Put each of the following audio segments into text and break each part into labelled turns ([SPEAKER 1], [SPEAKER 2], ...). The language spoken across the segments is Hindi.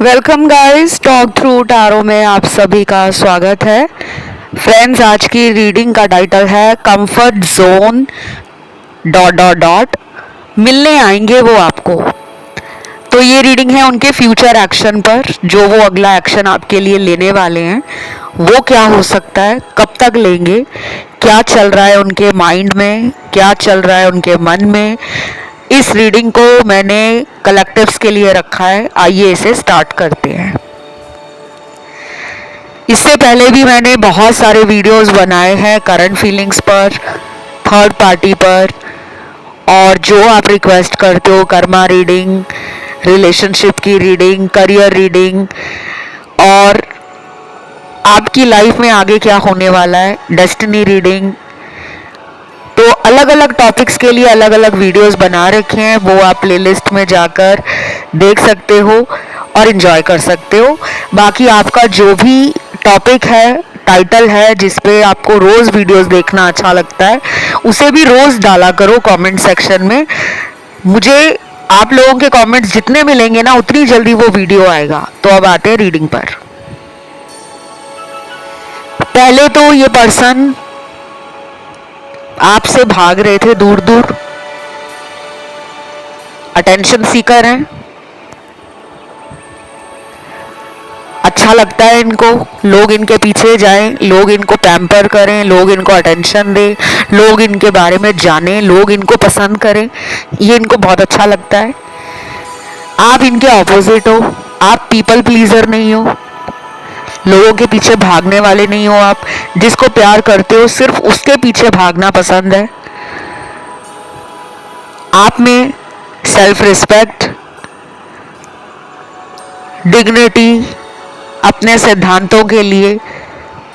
[SPEAKER 1] Welcome guys, talk through tarot में आप सभी का स्वागत है। फ्रेंड्स, आज की रीडिंग का टाइटल है comfort zone dot dot dot मिलने आएंगे वो आपको। तो ये रीडिंग है उनके फ्यूचर एक्शन पर, जो वो अगला एक्शन आपके लिए लेने वाले हैं वो क्या हो सकता है, कब तक लेंगे, क्या चल रहा है उनके माइंड में, क्या चल रहा है उनके मन में। इस रीडिंग को मैंने कलेक्टिव्स के लिए रखा है। आइए इसे स्टार्ट करते हैं। इससे पहले भी मैंने बहुत सारे वीडियोस बनाए हैं करंट फीलिंग्स पर, थर्ड पार्टी पर, और जो आप रिक्वेस्ट करते हो, कर्मा रीडिंग, रिलेशनशिप की रीडिंग, करियर रीडिंग, और आपकी लाइफ में आगे क्या होने वाला है, डेस्टिनी रीडिंग। तो अलग अलग टॉपिक्स के लिए अलग अलग वीडियोस बना रखे हैं, वो आप प्लेलिस्ट में जाकर देख सकते हो और एंजॉय कर सकते हो। बाकी आपका जो भी टॉपिक है, टाइटल है, जिस पे आपको रोज़ वीडियोस देखना अच्छा लगता है, उसे भी रोज़ डाला करो कमेंट सेक्शन में। मुझे आप लोगों के कमेंट्स जितने मिलेंगे ना, उतनी जल्दी वो वीडियो आएगा। तो अब आते हैं रीडिंग पर। पहले तो ये पर्सन आपसे भाग रहे थे दूर दूर, अटेंशन सीकर हैं। अच्छा लगता है इनको, लोग इनके पीछे जाएं, लोग इनको पैम्पर करें, लोग इनको अटेंशन दें, लोग इनके बारे में जानें, लोग इनको पसंद करें। ये इनको बहुत अच्छा लगता है। आप इनके ऑपोजिट हो। आप पीपल प्लीजर नहीं हो, लोगों के पीछे भागने वाले नहीं हो। आप जिसको प्यार करते हो सिर्फ उसके पीछे भागना पसंद है। आप में सेल्फ रिस्पेक्ट, डिग्निटी, अपने सिद्धांतों के लिए,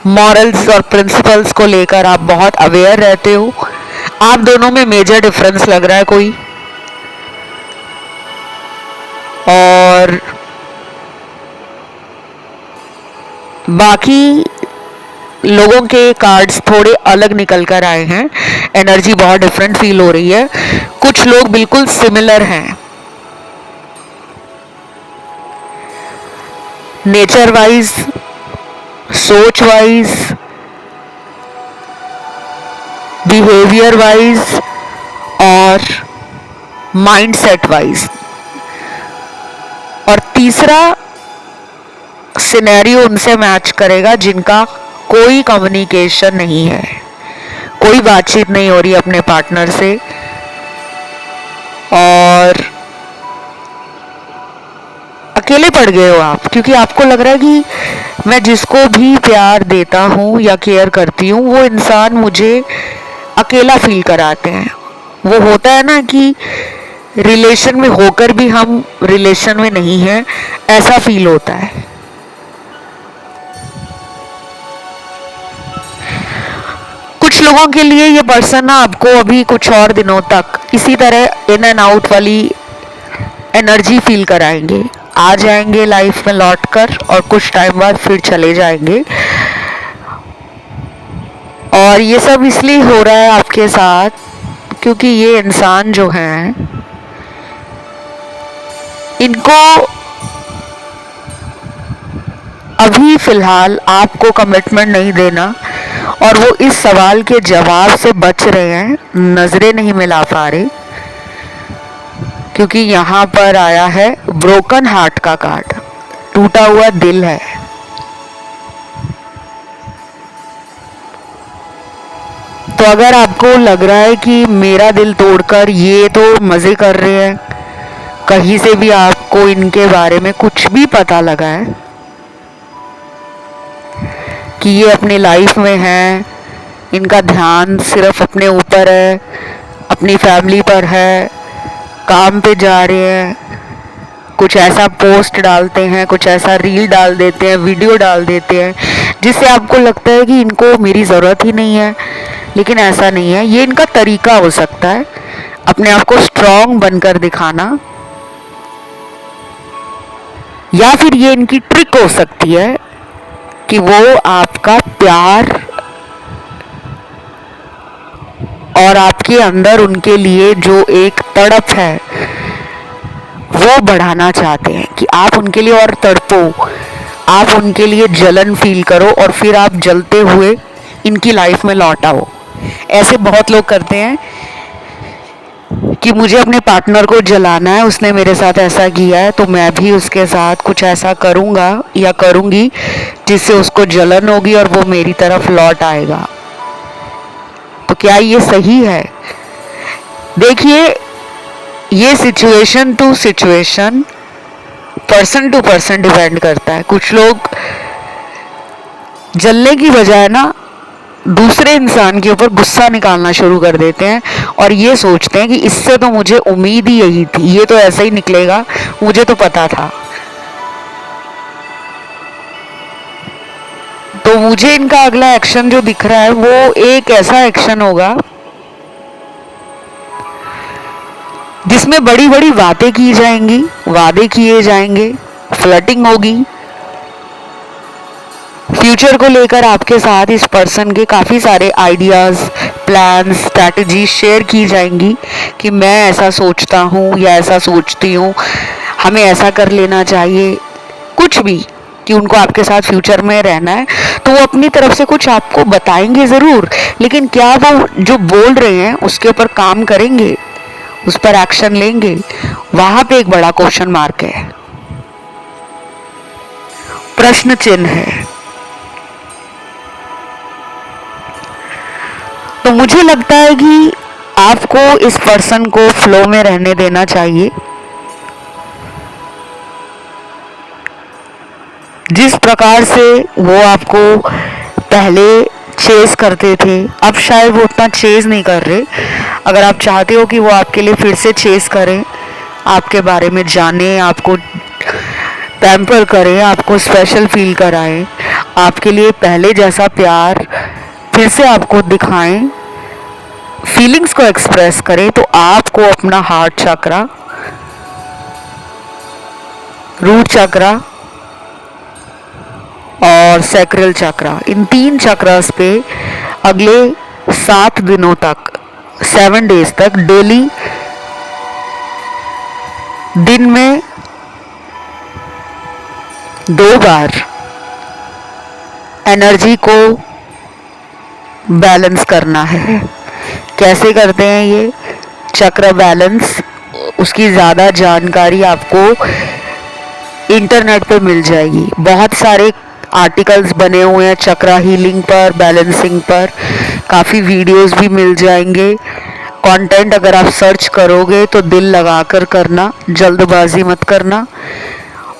[SPEAKER 1] मॉरल्स और प्रिंसिपल्स को लेकर आप बहुत अवेयर रहते हो। आप दोनों में मेजर डिफरेंस लग रहा है कोई, और बाकी लोगों के कार्ड्स थोड़े अलग निकल कर आए हैं। एनर्जी बहुत डिफरेंट फील हो रही है। कुछ लोग बिल्कुल सिमिलर हैं, नेचर वाइज, सोच वाइज, बिहेवियर वाइज और माइंडसेट वाइज। और तीसरा सिनेरियो उनसे मैच करेगा जिनका कोई कम्युनिकेशन नहीं है, कोई बातचीत नहीं हो रही अपने पार्टनर से, और अकेले पड़ गए हो आप, क्योंकि आपको लग रहा है कि मैं जिसको भी प्यार देता हूँ या केयर करती हूँ वो इंसान मुझे अकेला फील कराते हैं। वो होता है ना कि रिलेशन में होकर भी हम रिलेशन में नहीं हैं, ऐसा फील होता है। कुछ लोगों के लिए ये पर्सन ना आपको अभी कुछ और दिनों तक इसी तरह इन एंड आउट वाली एनर्जी फील कराएंगे। आ जाएंगे लाइफ में लौटकर और कुछ टाइम बाद फिर चले जाएंगे। और ये सब इसलिए हो रहा है आपके साथ क्योंकि ये इंसान जो हैं, इनको अभी फिलहाल आपको कमिटमेंट नहीं देना, और वो इस सवाल के जवाब से बच रहे हैं, नजरें नहीं मिला पा रहे, क्योंकि यहाँ पर आया है ब्रोकन हार्ट का कार्ड, टूटा हुआ दिल है। तो अगर आपको लग रहा है कि मेरा दिल तोड़कर ये तो मजे कर रहे हैं, कहीं से भी आपको इनके बारे में कुछ भी पता लगा है कि ये अपनी लाइफ में हैं, इनका ध्यान सिर्फ अपने ऊपर है, अपनी फैमिली पर है, काम पे जा रहे हैं, कुछ ऐसा पोस्ट डालते हैं, कुछ ऐसा रील डाल देते हैं, वीडियो डाल देते हैं जिससे आपको लगता है कि इनको मेरी ज़रूरत ही नहीं है। लेकिन ऐसा नहीं है। ये इनका तरीका हो सकता है अपने आप को स्ट्रॉन्ग बनकर दिखाना, या फिर ये इनकी ट्रिक हो सकती है कि वो आपका प्यार और आपके अंदर उनके लिए जो एक तड़प है वो बढ़ाना चाहते हैं, कि आप उनके लिए और तड़पो, आप उनके लिए जलन फील करो और फिर आप जलते हुए इनकी लाइफ में लौट आओ। ऐसे बहुत लोग करते हैं कि मुझे अपने पार्टनर को जलाना है, उसने मेरे साथ ऐसा किया है तो मैं भी उसके साथ कुछ ऐसा करूँगा या करूँगी जिससे उसको जलन होगी और वो मेरी तरफ लौट आएगा। तो क्या ये सही है? देखिए, ये situation to situation, person to person depend करता है। कुछ लोग जलने की बजाय ना दूसरे इंसान के ऊपर गुस्सा निकालना शुरू कर देते हैं और ये सोचते हैं कि इससे तो मुझे उम्मीद ही यही थी, ये तो ऐसा ही निकलेगा, मुझे तो पता था। तो मुझे इनका अगला एक्शन जो दिख रहा है वो एक ऐसा एक्शन होगा जिसमें बड़ी बड़ी बातें की जाएंगी, वादे किए जाएंगे, फ्लर्टिंग होगी। फ्यूचर को लेकर आपके साथ इस पर्सन के काफ़ी सारे आइडियाज़, प्लान्स, स्ट्रैटेजी शेयर की जाएंगी कि मैं ऐसा सोचता हूँ या ऐसा सोचती हूँ, हमें ऐसा कर लेना चाहिए, कुछ भी, कि उनको आपके साथ फ्यूचर में रहना है। तो वो अपनी तरफ से कुछ आपको बताएंगे ज़रूर, लेकिन क्या वो जो बोल रहे हैं उसके ऊपर काम करेंगे, उस पर एक्शन लेंगे? वहाँ पे एक बड़ा क्वेश्चन मार्क है, प्रश्न चिन्ह है। तो मुझे लगता है कि आपको इस पर्सन को फ्लो में रहने देना चाहिए। जिस प्रकार से वो आपको पहले चेज करते थे, अब शायद वो उतना चेज नहीं कर रहे। अगर आप चाहते हो कि वो आपके लिए फिर से चेज करें, आपके बारे में जाने, आपको पैम्पर करें, आपको स्पेशल फील कराएं, आपके लिए पहले जैसा प्यार फिर से आपको दिखाएं, फीलिंग्स को एक्सप्रेस करें, तो आपको अपना हार्ट चक्रा, रूट चक्रा और सैक्रल चक्रा, इन 3 चक्रास पे अगले 7 दिनों तक, 7 डेज तक डेली दिन में 2 बार एनर्जी को बैलेंस करना है। कैसे करते हैं ये चक्र बैलेंस? उसकी ज़्यादा जानकारी आपको इंटरनेट पे मिल जाएगी। बहुत सारे आर्टिकल्स बने हुए हैं चक्रा हीलिंग पर, बैलेंसिंग पर, काफ़ी वीडियोस भी मिल जाएंगे। कंटेंट अगर आप सर्च करोगे तो दिल लगाकर करना, जल्दबाजी मत करना।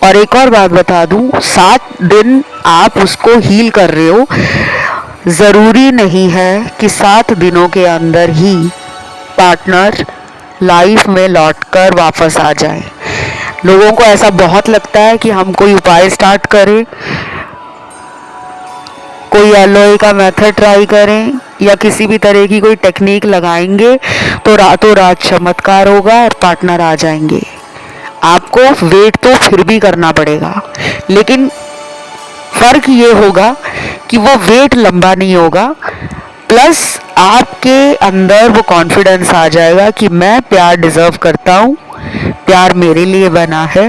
[SPEAKER 1] और एक और बात बता दूं, 7 दिन आप उसको हील कर रहे हो, ज़रूरी नहीं है कि 7 दिनों के अंदर ही पार्टनर लाइफ में लौटकर वापस आ जाए। लोगों को ऐसा बहुत लगता है कि हम कोई उपाय स्टार्ट करें, कोई एलोए का मेथड ट्राई करें या किसी भी तरह की कोई टेक्निक लगाएंगे तो रातों रात चमत्कार होगा और पार्टनर आ जाएंगे। आपको वेट तो फिर भी करना पड़ेगा, लेकिन फर्क ये होगा कि वो वेट लंबा नहीं होगा, प्लस आपके अंदर वो कॉन्फिडेंस आ जाएगा कि मैं प्यार डिजर्व करता हूँ, प्यार मेरे लिए बना है,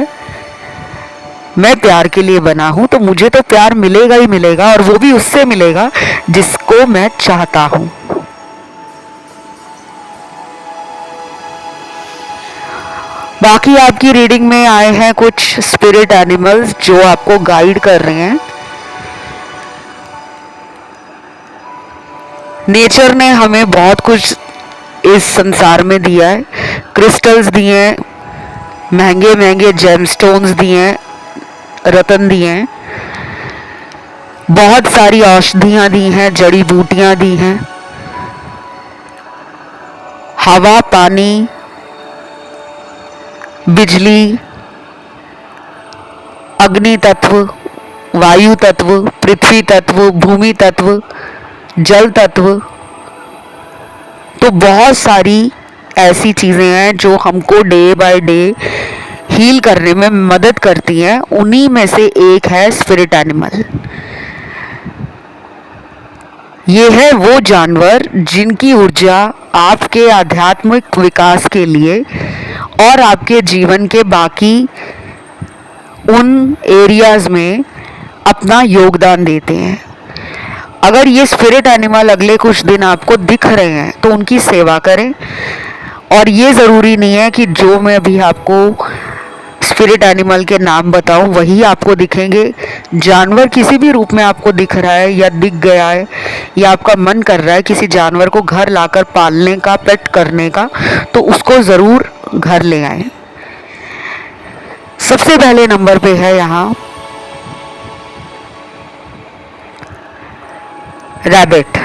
[SPEAKER 1] मैं प्यार के लिए बना हूँ, तो मुझे तो प्यार मिलेगा ही मिलेगा, और वो भी उससे मिलेगा जिसको मैं चाहता हूँ। बाकी आपकी रीडिंग में आए हैं कुछ स्पिरिट एनिमल्स जो आपको गाइड कर रहे हैं। नेचर ने हमें बहुत कुछ इस संसार में दिया है। क्रिस्टल्स दिए हैं, महंगे महंगे जेमस्टोन्स दिए हैं, रत्न दिए हैं, बहुत सारी औषधियाँ दी हैं, जड़ी बूटियाँ दी हैं, हवा, पानी, बिजली, अग्नि तत्व, वायु तत्व, पृथ्वी तत्व, भूमि तत्व, जल तत्व। तो बहुत सारी ऐसी चीज़ें हैं जो हमको डे बाय डे हील करने में मदद करती हैं। उन्हीं में से एक है स्पिरिट एनिमल। ये है वो जानवर जिनकी ऊर्जा आपके आध्यात्मिक विकास के लिए और आपके जीवन के बाकी उन एरियाज़ में अपना योगदान देते हैं। अगर ये स्पिरिट एनिमल अगले कुछ दिन आपको दिख रहे हैं तो उनकी सेवा करें। और ये ज़रूरी नहीं है कि जो मैं अभी आपको स्पिरिट एनिमल के नाम बताऊं वही आपको दिखेंगे। जानवर किसी भी रूप में आपको दिख रहा है या दिख गया है या आपका मन कर रहा है किसी जानवर को घर लाकर पालने का, पेट करने का, तो उसको ज़रूर घर ले आए। सबसे पहले नंबर पे है यहाँ रैबिट।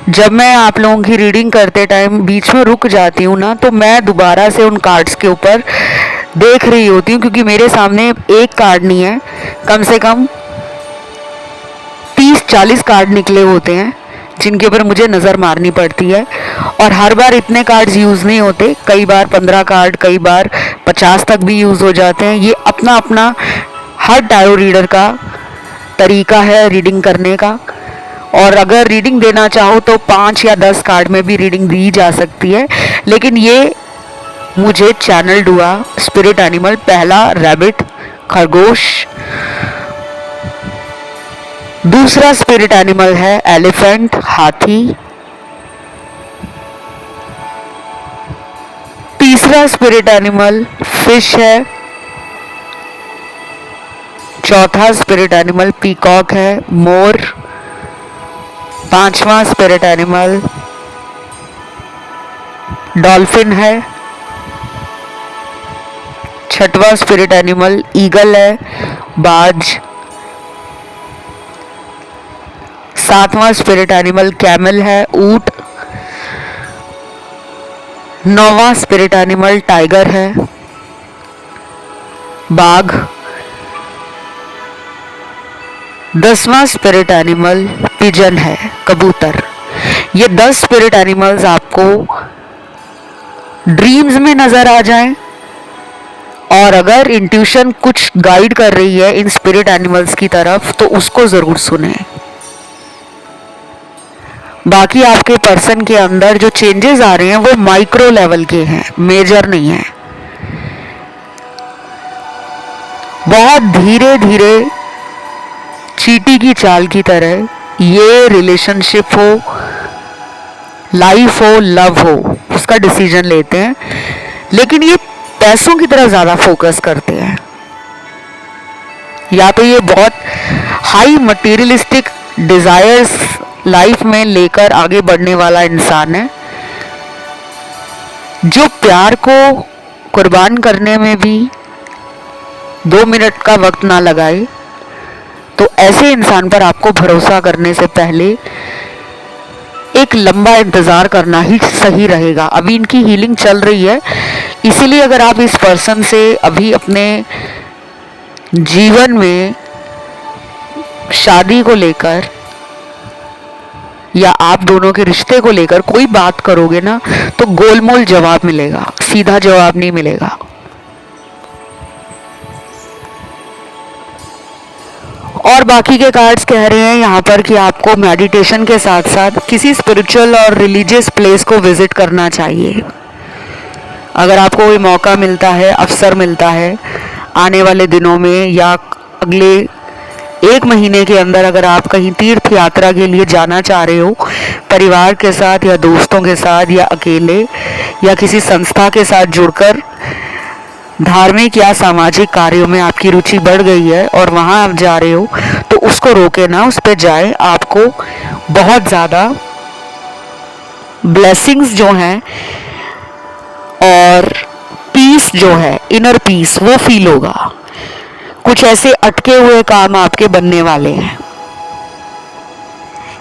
[SPEAKER 1] जब मैं आप लोगों की रीडिंग करते टाइम बीच में रुक जाती हूँ ना, तो मैं दोबारा से उन कार्ड्स के ऊपर देख रही होती हूँ, क्योंकि मेरे सामने एक कार्ड नहीं है, कम से कम 30-40 कार्ड निकले होते हैं जिनके ऊपर मुझे नज़र मारनी पड़ती है। और हर बार इतने कार्ड्स यूज़ नहीं होते, कई बार 15 कार्ड, कई बार 50 तक भी यूज़ हो जाते हैं। ये अपना अपना हर टैरो रीडर का तरीका है रीडिंग करने का। और अगर रीडिंग देना चाहो तो 5 या 10 कार्ड में भी रीडिंग दी जा सकती है, लेकिन ये मुझे चैनल हुआ स्पिरिट एनिमल। पहला रैबिट, खरगोश। दूसरा स्पिरिट एनिमल है एलिफेंट, हाथी। तीसरा स्पिरिट एनिमल फिश है। चौथा स्पिरिट एनिमल पीकॉक है, मोर। पांचवा स्पिरिट एनिमल डॉल्फिन है। छठवां स्पिरिट एनिमल ईगल है, बाज। सातवां स्पिरिट एनिमल कैमल है, ऊंट। नौवां स्पिरिट एनिमल टाइगर है, बाघ। 10वां स्पिरिट एनिमल पिजन है, कबूतर। ये 10 स्पिरिट एनिमल्स आपको ड्रीम्स में नजर आ जाएं, और अगर इंट्यूशन कुछ गाइड कर रही है इन स्पिरिट एनिमल्स की तरफ तो उसको जरूर सुने। बाकी आपके पर्सन के अंदर जो चेंजेस आ रहे हैं वो माइक्रो लेवल के हैं, मेजर नहीं है। बहुत धीरे धीरे चींटी की चाल की तरह ये रिलेशनशिप हो, लाइफ हो, लव हो, उसका डिसीजन लेते हैं। लेकिन ये पैसों की तरफ ज्यादा फोकस करते हैं। या तो ये बहुत हाई मटेरियलिस्टिक डिजायर्स लाइफ में लेकर आगे बढ़ने वाला इंसान है, जो प्यार को कुर्बान करने में भी 2 मिनट का वक्त ना लगाए। तो ऐसे इंसान पर आपको भरोसा करने से पहले एक लंबा इंतजार करना ही सही रहेगा। अभी इनकी हीलिंग चल रही है, इसीलिए अगर आप इस पर्सन से अभी अपने जीवन में शादी को लेकर या आप दोनों के रिश्ते को लेकर कोई बात करोगे ना, तो गोलमोल जवाब मिलेगा, सीधा जवाब नहीं मिलेगा। और बाकी के कार्ड्स कह रहे हैं यहाँ पर कि आपको मेडिटेशन के साथ साथ किसी स्पिरिचुअल और रिलीजियस प्लेस को विजिट करना चाहिए। अगर आपको कोई मौका मिलता है, अवसर मिलता है आने वाले दिनों में या अगले 1 महीने के अंदर, अगर आप कहीं तीर्थ यात्रा के लिए जाना चाह रहे हो, परिवार के साथ या दोस्तों के साथ या अकेले या किसी संस्था के साथ जुड़कर धार्मिक या सामाजिक कार्यों में आपकी रुचि बढ़ गई है और वहाँ आप जा रहे हो, तो उसको रोके ना, उस पर जाए। आपको बहुत ज़्यादा ब्लेसिंग्स जो हैं और पीस जो है, इनर पीस, वो फील होगा। कुछ ऐसे अटके हुए काम आपके बनने वाले हैं।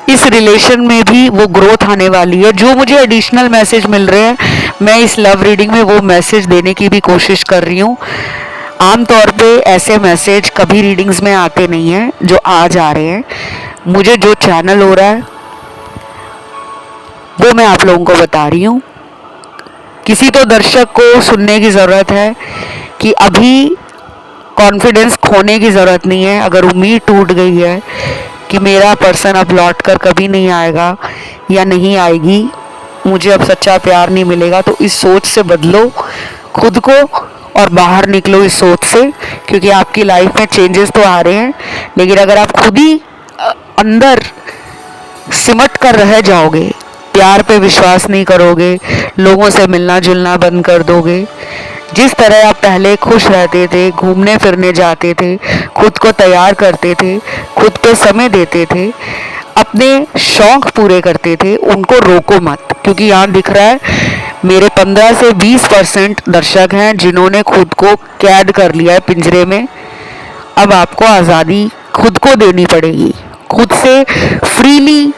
[SPEAKER 1] इस रिलेशन में भी वो ग्रोथ आने वाली है। जो मुझे एडिशनल मैसेज मिल रहे हैं, मैं इस लव रीडिंग में वो मैसेज देने की भी कोशिश कर रही हूँ। आमतौर पे ऐसे मैसेज कभी रीडिंग्स में आते नहीं हैं, जो आज आ रहे हैं। मुझे जो चैनल हो रहा है वो मैं आप लोगों को बता रही हूँ। किसी तो दर्शक को सुनने की ज़रूरत है कि अभी कॉन्फिडेंस खोने की ज़रूरत नहीं है। अगर उम्मीद टूट गई है कि मेरा पर्सन अब लौट कर कभी नहीं आएगा या नहीं आएगी, मुझे अब सच्चा प्यार नहीं मिलेगा, तो इस सोच से बदलो खुद को और बाहर निकलो इस सोच से, क्योंकि आपकी लाइफ में चेंजेस तो आ रहे हैं, लेकिन अगर आप खुद ही अंदर सिमट कर रह जाओगे, प्यार पे विश्वास नहीं करोगे, लोगों से मिलना जुलना बंद कर दोगे, जिस तरह आप पहले खुश रहते थे, घूमने फिरने जाते थे, खुद को तैयार करते थे, खुद पे समय देते थे, अपने शौक पूरे करते थे, उनको रोको मत। क्योंकि यहाँ दिख रहा है मेरे 15 से 20% दर्शक हैं जिन्होंने खुद को कैद कर लिया है पिंजरे में। अब आपको आज़ादी खुद को देनी पड़ेगी, खुद से फ्रीली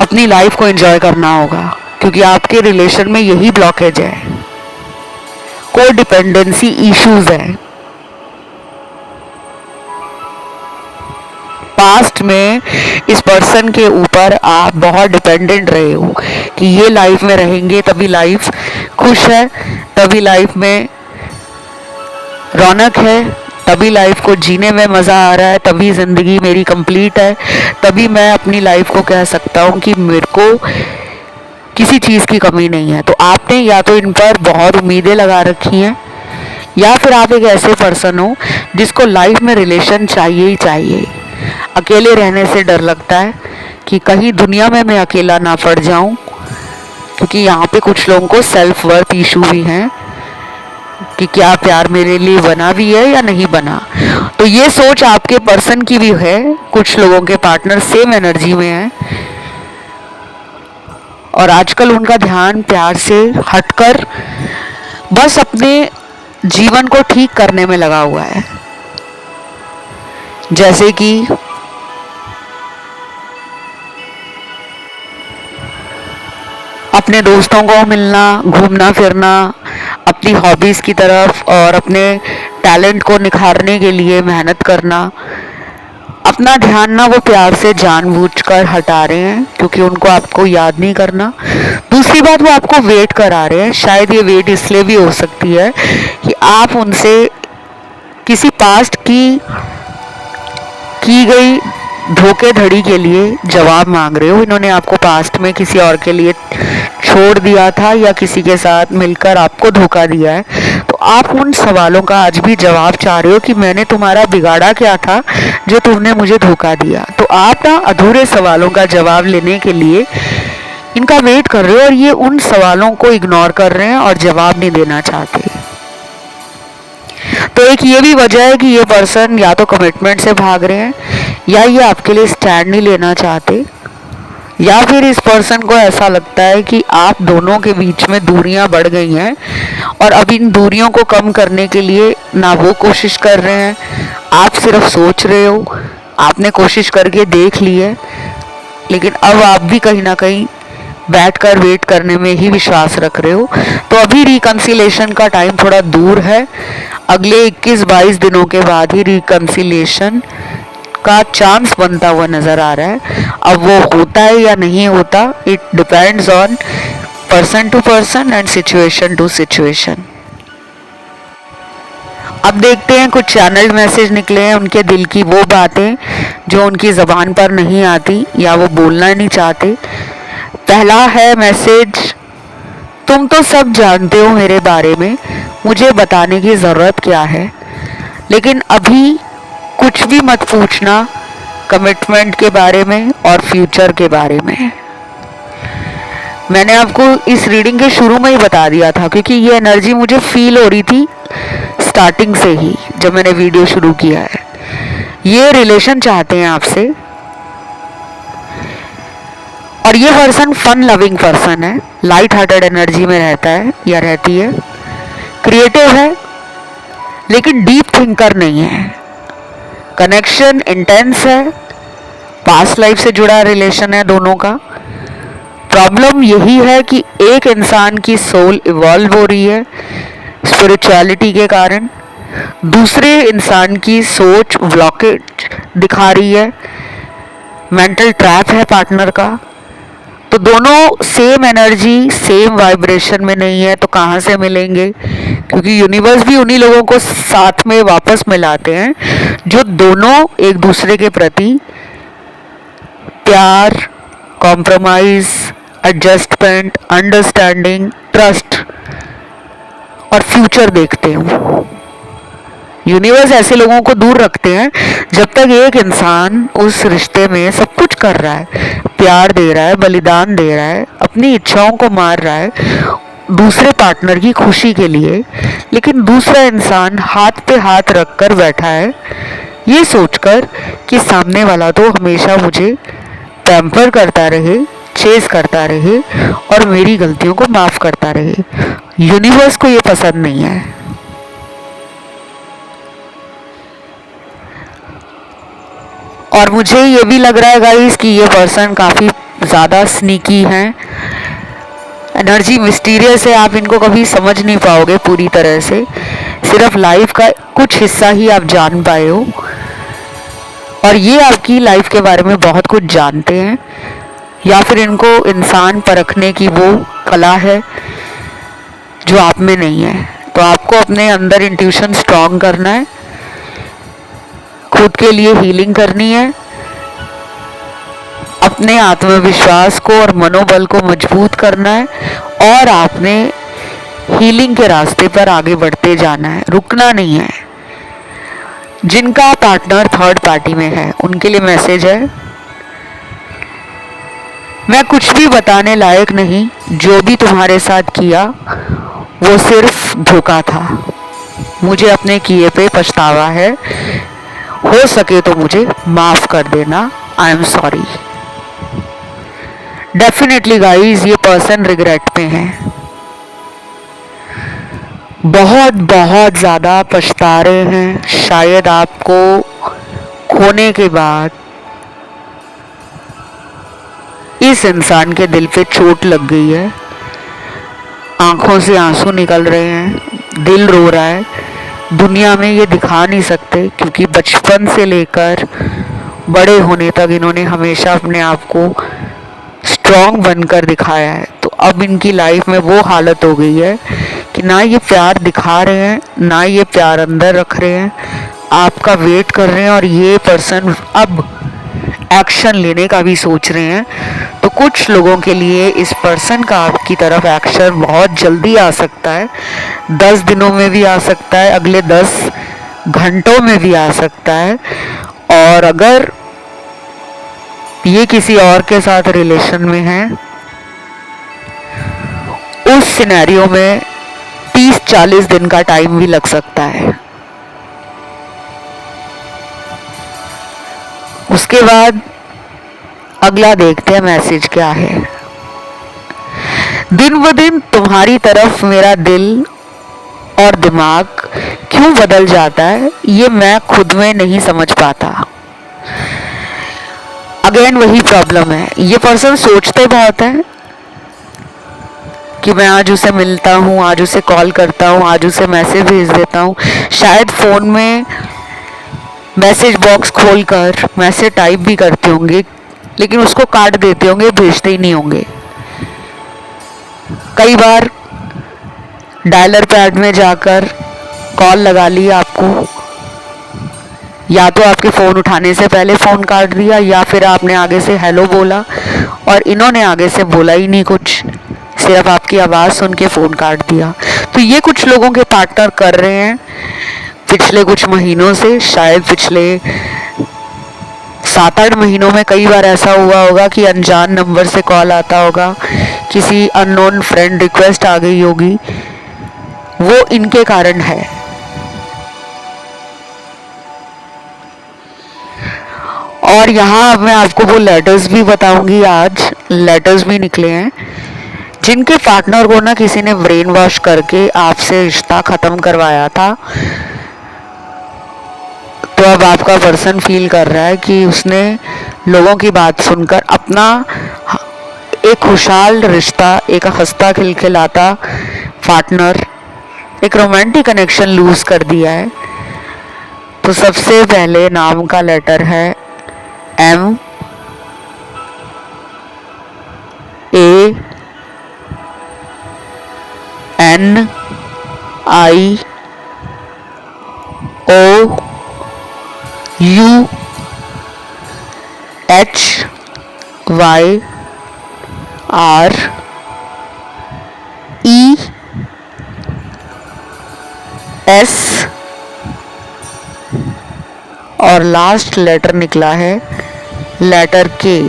[SPEAKER 1] अपनी लाइफ को एंजॉय करना होगा, क्योंकि आपके रिलेशन में यही ब्लॉकेज है, को डिपेंडेंसी इश्यूज है। पास्ट में इस पर्सन के ऊपर आप बहुत डिपेंडेंट रहे हो कि ये लाइफ में रहेंगे तभी लाइफ खुश है, तभी लाइफ में रौनक है, तभी लाइफ को जीने में मज़ा आ रहा है, तभी ज़िंदगी मेरी कंप्लीट है, तभी मैं अपनी लाइफ को कह सकता हूँ कि मेरे को किसी चीज़ की कमी नहीं है। तो आपने या तो इन पर बहुत उम्मीदें लगा रखी हैं, या फिर आप एक ऐसे पर्सन हो जिसको लाइफ में रिलेशन चाहिए ही चाहिए। अकेले रहने से डर लगता है कि कहीं दुनिया में मैं अकेला ना पड़ जाऊं, क्योंकि यहाँ पे कुछ लोगों को सेल्फ वर्थ इशू भी हैं कि क्या प्यार मेरे लिए बना भी है या नहीं बना। तो ये सोच आपके पर्सन की भी है, कुछ लोगों के पार्टनर सेम एनर्जी में है और आजकल उनका ध्यान प्यार से हटकर बस अपने जीवन को ठीक करने में लगा हुआ है। जैसे कि अपने दोस्तों को मिलना, घूमना फिरना, अपनी हॉबीज़ की तरफ और अपने टैलेंट को निखारने के लिए मेहनत करना। अपना ध्यान ना वो प्यार से जानबूझकर हटा रहे हैं क्योंकि उनको आपको याद नहीं करना। दूसरी बात, वो आपको वेट करा रहे हैं। शायद ये वेट इसलिए भी हो सकती है कि आप उनसे किसी पास्ट की गई धोखेधड़ी के लिए जवाब मांग रहे हो। इन्होंने आपको पास्ट में किसी और के लिए छोड़ दिया था या किसी के साथ मिलकर आपको धोखा दिया है, तो आप उन सवालों का आज भी जवाब चाह रहे हो कि मैंने तुम्हारा बिगाड़ा क्या था जो तुमने मुझे धोखा दिया। तो आप ना अधूरे सवालों का जवाब लेने के लिए इनका वेट कर रहे हो और ये उन सवालों को इग्नोर कर रहे हैं और जवाब नहीं देना चाहते। तो एक ये भी वजह है कि ये पर्सन या तो कमिटमेंट से भाग रहे हैं, या ये आपके लिए स्टैंड नहीं लेना चाहते, या फिर इस पर्सन को ऐसा लगता है कि आप दोनों के बीच में दूरियां बढ़ गई हैं और अब इन दूरियों को कम करने के लिए ना वो कोशिश कर रहे हैं, आप सिर्फ सोच रहे हो। आपने कोशिश करके देख ली है, लेकिन अब आप भी कहीं ना कहीं बैठकर वेट करने में ही विश्वास रख रहे हो। तो अभी रिकंसिलेशन का टाइम थोड़ा दूर है, अगले 21-22 दिनों के बाद ही रिकंसिलेशन का चांस बनता हुआ नज़र आ रहा है। अब वो होता है या नहीं होता, it depends on person to person and situation to situation. अब देखते हैं, कुछ चैनल मैसेज निकले हैं, उनके दिल की वो बातें जो उनकी ज़बान पर नहीं आती या वो बोलना नहीं चाहते। पहला है मैसेज, तुम तो सब जानते हो मेरे बारे में, मुझे बताने की ज़रूरत क्या है, लेकिन अभी कुछ भी मत पूछना कमिटमेंट के बारे में और फ्यूचर के बारे में। मैंने आपको इस रीडिंग के शुरू में ही बता दिया था, क्योंकि ये एनर्जी मुझे फील हो रही थी स्टार्टिंग से ही जब मैंने वीडियो शुरू किया है। ये रिलेशन चाहते हैं आपसे और ये पर्सन फन लविंग पर्सन है, लाइट हार्टेड एनर्जी में रहता है या रहती है, क्रिएटिव है लेकिन डीप थिंकर नहीं है। कनेक्शन इंटेंस है, पास्ट लाइफ से जुड़ा रिलेशन है दोनों का। प्रॉब्लम यही है कि एक इंसान की सोल इवॉल्व हो रही है स्पिरिचुअलिटी के कारण, दूसरे इंसान की सोच ब्लॉकेज दिखा रही है, मेंटल ट्रैप है पार्टनर का। तो दोनों सेम एनर्जी सेम वाइब्रेशन में नहीं है, तो कहाँ से मिलेंगे? क्योंकि यूनिवर्स भी उन्हीं लोगों को साथ में वापस मिलाते हैं जो दोनों एक दूसरे के प्रति प्यार, कॉम्प्रोमाइज, एडजस्टमेंट, अंडरस्टैंडिंग, ट्रस्ट और फ्यूचर देखते हूँ। यूनिवर्स ऐसे लोगों को दूर रखते हैं जब तक एक इंसान उस रिश्ते में सब कुछ कर रहा है, प्यार दे रहा है, बलिदान दे रहा है, अपनी इच्छाओं को मार रहा है दूसरे पार्टनर की खुशी के लिए, लेकिन दूसरा इंसान हाथ पे हाथ रख कर बैठा है ये सोचकर कि सामने वाला तो हमेशा मुझे पैम्पर करता रहे, चेस करता रहे और मेरी गलतियों को माफ़ करता रहे। यूनिवर्स को ये पसंद नहीं है। और मुझे ये भी लग रहा है गाइस कि ये पर्सन काफ़ी ज़्यादा स्नीकी हैं, एनर्जी मिस्टीरियस है, आप इनको कभी समझ नहीं पाओगे पूरी तरह से, सिर्फ लाइफ का कुछ हिस्सा ही आप जान पाए हो और ये आपकी लाइफ के बारे में बहुत कुछ जानते हैं, या फिर इनको इंसान परखने की वो कला है जो आप में नहीं है। तो आपको अपने अंदर इंट्यूशन स्ट्रॉन्ग करना है, खुद के लिए हीलिंग करनी है, अपने आत्मविश्वास को और मनोबल को मजबूत करना है और आपने हीलिंग के रास्ते पर आगे बढ़ते जाना है, रुकना नहीं है। जिनका पार्टनर थर्ड पार्टी में है उनके लिए मैसेज है, मैं कुछ भी बताने लायक नहीं, जो भी तुम्हारे साथ किया वो सिर्फ धोखा था, मुझे अपने किए पे पछतावा है, हो सके तो मुझे माफ कर देना, I am sorry. Definitely guys ये पर्सन रिग्रेट में है, बहुत बहुत ज़्यादा पछता रहे हैं, शायद आपको खोने के बाद इस इंसान के दिल पे चोट लग गई है, आंखों से आंसू निकल रहे हैं, दिल रो रहा है, दुनिया में ये दिखा नहीं सकते क्योंकि बचपन से लेकर बड़े होने तक इन्होंने हमेशा अपने आप को स्ट्रॉन्ग बनकर दिखाया है। तो अब इनकी लाइफ में वो हालत हो गई है कि ना ये प्यार दिखा रहे हैं, ना ये प्यार अंदर रख रहे हैं, आपका वेट कर रहे हैं और ये पर्सन अब एक्शन लेने का भी सोच रहे हैं। तो कुछ लोगों के लिए इस पर्सन का आपकी तरफ एक्शन बहुत जल्दी आ सकता है, 10 दिनों में भी आ सकता है, अगले 10 घंटों में भी आ सकता है। और अगर ये किसी और के साथ रिलेशन में है उस सिनेरियो में 30-40 दिन का टाइम भी लग सकता है। उसके बाद अगला देखते हैं मैसेज क्या है। दिन ब दिन तुम्हारी तरफ मेरा दिल और दिमाग क्यों बदल जाता है ये मैं खुद में नहीं समझ पाता। अगेन वही प्रॉब्लम है, ये पर्सन सोचते बहुत है कि मैं आज उसे मिलता हूँ, आज उसे कॉल करता हूँ, आज उसे मैसेज भेज देता हूँ, शायद फ़ोन में मैसेज बॉक्स खोलकर मैसेज टाइप भी करते होंगे लेकिन उसको काट देते होंगे, भेजते ही नहीं होंगे। कई बार डायलर पैड में जाकर कॉल लगा ली आपको, या तो आपके फ़ोन उठाने से पहले फ़ोन काट दिया या फिर आपने आगे से हेलो बोला और इन्होंने आगे से बोला ही नहीं कुछ, सिर्फ आपकी आवाज़ सुन के फ़ोन काट दिया। तो ये कुछ लोगों के पार्टनर कर रहे हैं पिछले कुछ महीनों से, शायद पिछले 7-8 महीनों में कई बार ऐसा हुआ होगा कि अनजान नंबर से कॉल आता होगा, किसी अननोन फ्रेंड रिक्वेस्ट आ गई होगी, वो इनके कारण है। और यहाँ अब मैं आपको वो लेटर्स भी बताऊंगी, आज लेटर्स भी निकले हैं जिनके पार्टनर को ना किसी ने ब्रेन वॉश करके आपसे रिश्ता ख़त्म करवाया था। तो अब आपका पर्सन फील कर रहा है कि उसने लोगों की बात सुनकर अपना एक खुशहाल रिश्ता, एक हंसता खिलखिलाता पार्टनर, एक रोमांटिक कनेक्शन लूज कर दिया है। तो सबसे पहले नाम का लेटर है M A N I O U H Y R E S और लास्ट लेटर निकला है लेटर के।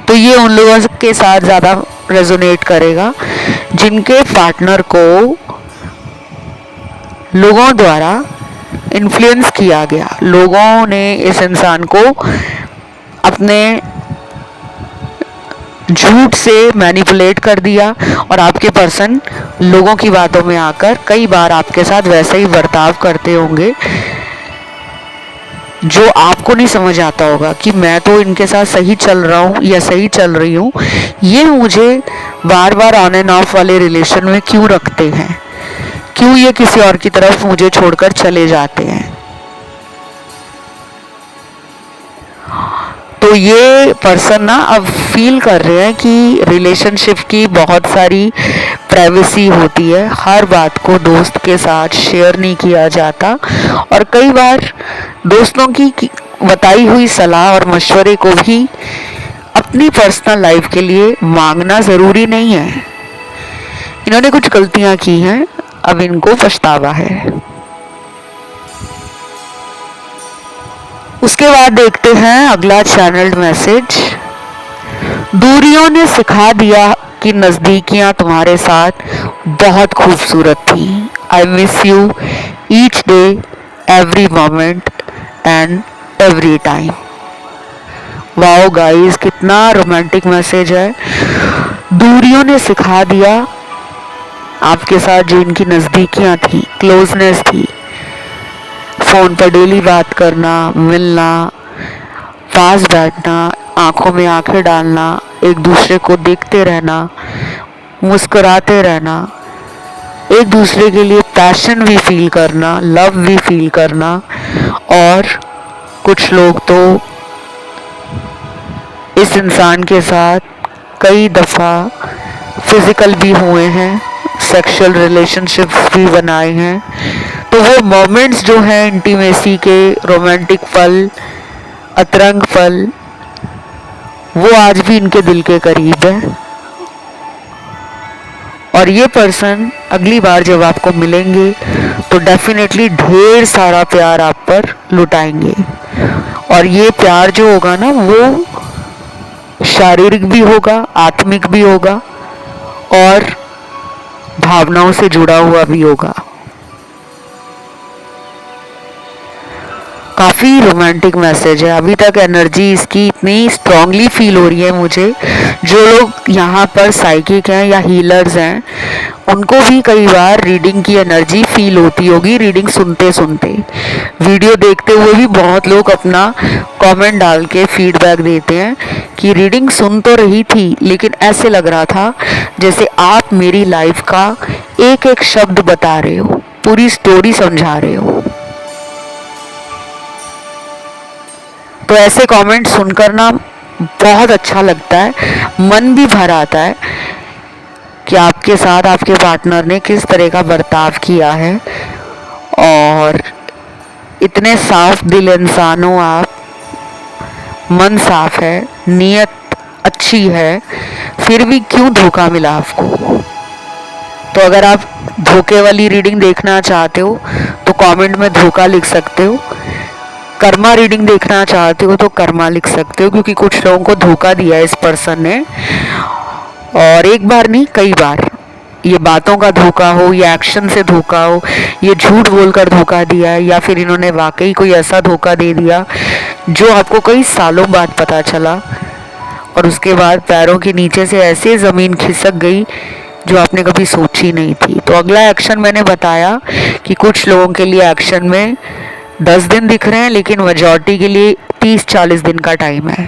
[SPEAKER 1] तो ये उन लोगों के साथ ज़्यादा रेजोनेट करेगा जिनके पार्टनर को लोगों द्वारा इन्फ्लुएंस किया गया, लोगों ने इस इंसान को अपने झूठ से मैनिपुलेट कर दिया और आपके पर्सन लोगों की बातों में आकर कई बार आपके साथ वैसे ही बर्ताव करते होंगे जो आपको नहीं समझ आता होगा कि मैं तो इनके साथ सही चल रहा हूँ या सही चल रही हूँ, ये मुझे बार बार ऑन एंड ऑफ वाले रिलेशन में क्यों रखते हैं, क्यों ये किसी और की तरफ मुझे छोड़कर चले जाते हैं। तो ये पर्सन ना अब फील कर रहे हैं कि रिलेशनशिप की बहुत सारी प्राइवेसी होती है, हर बात को दोस्त के साथ शेयर नहीं किया जाता और कई बार दोस्तों की बताई हुई सलाह और मशवरे को भी अपनी पर्सनल लाइफ के लिए मांगना ज़रूरी नहीं है। इन्होंने कुछ गलतियां की हैं, अब इनको पछतावा है। उसके बाद देखते हैं अगला चैनल्ड मैसेज। दूरियों ने सिखा दिया कि नज़दीकियां तुम्हारे साथ बहुत खूबसूरत थी। I miss you each day every moment and every time. Wow guys, कितना रोमांटिक मैसेज है। दूरियों ने सिखा दिया आपके साथ जो इनकी नज़दीकियां थी, क्लोजनेस थी, फ़ोन पर डेली बात करना, मिलना, पास बैठना, आंखों में आंखें डालना, एक दूसरे को देखते रहना, मुस्कुराते रहना, एक दूसरे के लिए पैशन भी फील करना, लव भी फील करना। और कुछ लोग तो इस इंसान के साथ कई दफ़ा फिज़िकल भी हुए हैं, सेक्सुअल रिलेशनशिप्स भी बनाए हैं। तो वो मोमेंट्स जो हैं इंटीमेसी के, रोमांटिक पल, अतरंग पल, वो आज भी इनके दिल के करीब है। और ये पर्सन अगली बार जब आपको मिलेंगे तो डेफिनेटली ढेर सारा प्यार आप पर लुटाएंगे। और ये प्यार जो होगा ना, वो शारीरिक भी होगा, आत्मिक भी होगा और भावनाओं से जुड़ा हुआ भी होगा। काफ़ी रोमांटिक मैसेज है। अभी तक एनर्जी इसकी इतनी स्ट्रांगली फील हो रही है मुझे। जो लोग यहाँ पर साइकिक हैं या हीलर्स हैं, उनको भी कई बार रीडिंग की एनर्जी फील होती होगी रीडिंग सुनते सुनते। वीडियो देखते हुए भी बहुत लोग अपना कमेंट डाल के फीडबैक देते हैं कि रीडिंग सुन तो रही थी लेकिन ऐसे लग रहा था जैसे आप मेरी लाइफ का एक एक शब्द बता रहे हो, पूरी स्टोरी समझा रहे हो। तो ऐसे कमेंट सुनकर ना बहुत अच्छा लगता है, मन भी भर आता है कि आपके साथ आपके पार्टनर ने किस तरह का बर्ताव किया है। और इतने साफ दिल इंसान हो आप, मन साफ है, नीयत अच्छी है, फिर भी क्यों धोखा मिला आपको। तो अगर आप धोखे वाली रीडिंग देखना चाहते हो तो कमेंट में धोखा लिख सकते हो। कर्मा रीडिंग देखना चाहते हो तो कर्मा लिख सकते हो, क्योंकि कुछ लोगों को धोखा दिया है इस पर्सन ने, और एक बार नहीं कई बार। ये बातों का धोखा हो या एक्शन से धोखा हो, ये झूठ बोलकर धोखा दिया है या फिर इन्होंने वाकई कोई ऐसा धोखा दे दिया जो आपको कई सालों बाद पता चला और उसके बाद पैरों के नीचे से ऐसे ज़मीन खिसक गई जो आपने कभी सोची नहीं थी। तो अगला एक्शन मैंने बताया कि कुछ लोगों के लिए एक्शन में 10 दिन दिख रहे हैं लेकिन मेजॉरिटी के लिए 30-40 दिन का टाइम है।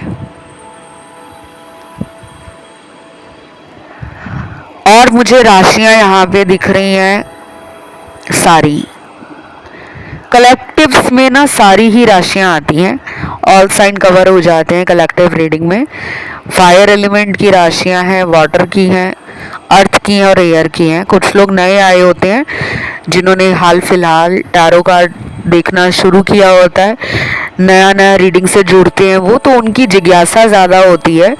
[SPEAKER 1] और मुझे राशियां यहाँ पे दिख रही हैं सारी। कलेक्टिव्स में ना सारी ही राशियां आती हैं, ऑल साइन कवर हो जाते हैं कलेक्टिव रीडिंग में। फायर एलिमेंट की राशियां हैं, वाटर की हैं, अर्थ की हैं और एयर की हैं। कुछ लोग नए आए होते हैं जिन्होंने हाल फिलहाल टैरो कार्ड देखना शुरू किया होता है, नया नया रीडिंग से जुड़ते हैं वो, तो उनकी जिज्ञासा ज़्यादा होती है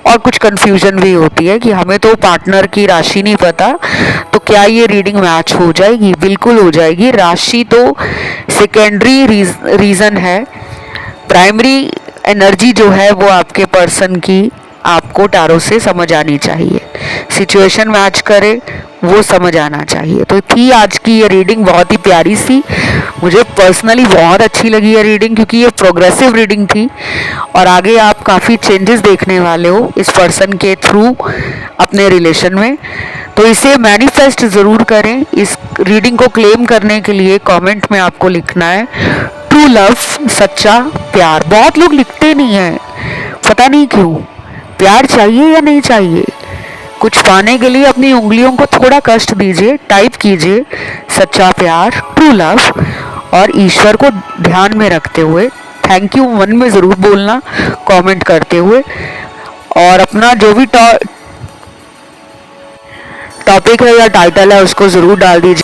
[SPEAKER 1] और कुछ कन्फ्यूजन भी होती है कि हमें तो पार्टनर की राशि नहीं पता, तो क्या ये रीडिंग मैच हो जाएगी? बिल्कुल हो जाएगी। राशि तो सेकेंडरी रीज़न है, प्राइमरी एनर्जी जो है वो आपके पर्सन की आपको टैरो से समझ आनी चाहिए, सिचुएशन मैच करे वो समझ आना चाहिए। तो थी आज की ये रीडिंग, बहुत ही प्यारी सी, मुझे पर्सनली बहुत अच्छी लगी ये रीडिंग, क्योंकि ये प्रोग्रेसिव रीडिंग थी और आगे आप काफ़ी चेंजेस देखने वाले हो इस पर्सन के थ्रू अपने रिलेशन में। तो इसे मैनिफेस्ट ज़रूर करें। इस रीडिंग को क्लेम करने के लिए कमेंट में आपको लिखना है ट्रू लव, सच्चा प्यार। बहुत लोग लिखते नहीं हैं, पता नहीं क्यों। प्यार चाहिए या नहीं चाहिए, कुछ पाने के लिए अपनी उंगलियों को थोड़ा कष्ट दीजिए, टाइप कीजिए सच्चा प्यार, ट्रू लव, और ईश्वर को ध्यान में रखते हुए थैंक यू मन में ज़रूर बोलना कमेंट करते हुए, और अपना जो भी टॉपिक है या टाइटल है उसको ज़रूर डाल दीजिए।